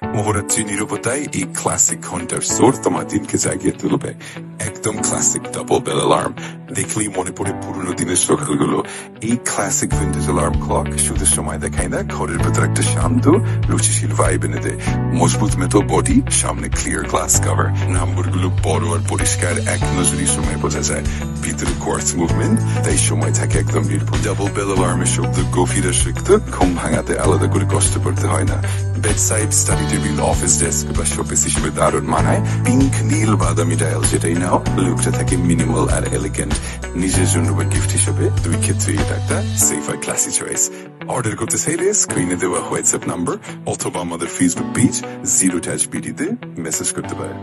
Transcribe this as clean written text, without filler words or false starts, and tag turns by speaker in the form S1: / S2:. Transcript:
S1: মোহরাত্রি নিরবতায় এই ক্লাসিক ঘন্টার সোর তোমার দিনকে জাগিয়ে তুলবে। একদম ক্লাসিক ডাবল বেল অ্যালার্ম, দেখলেই মনে পড়ে পুরোনো দিনের সকালগুলো। এই ক্লাসিক ভিন্টেজ অ্যালার্ম ক্লক শুধু সময় দেখায় না, ঘরের ভেতর একটা শান্ত রুচিশীল ভাইব এনে দেয়। মজবুত মেটাল বডি, সামনে ক্লিয়ার গ্লাস কভার, নাম্বারগুলো বড় আর পরিষ্কার, এক নজরই সময় বোঝা যায়। ভিতরে কোয়ার্টজ মুভমেন্ট, তাই সময় থাকে একদম নির্ভুল। ডাবল বেল অ্যালার্মের শব্দ গভীর আর সিক্ত, ঘুম ভাঙাতে আলাদা করে কষ্ট করতে হয় না। Bedside, study table, office desk বা শোপিস হিসেবে দারুণ মানায়। পিঙ্ক, নীল, বাদামি ডায়াল যেটাই নাও, লুকটা থাকে মিনিমাল আর এলিগেন্ট। নিজের জন্য বা গিফট হিসেবে দুই ক্ষেত্রে এটা একটা সেফ আর ক্লাসি চয়েস। অর্ডার করতে চাইলে স্ক্রিনে দেওয়া হোয়াটসঅ্যাপ নাম্বার অথবা আমাদের ফেসবুক পেজ 0-BD তে মেসেজ করতে পারেন।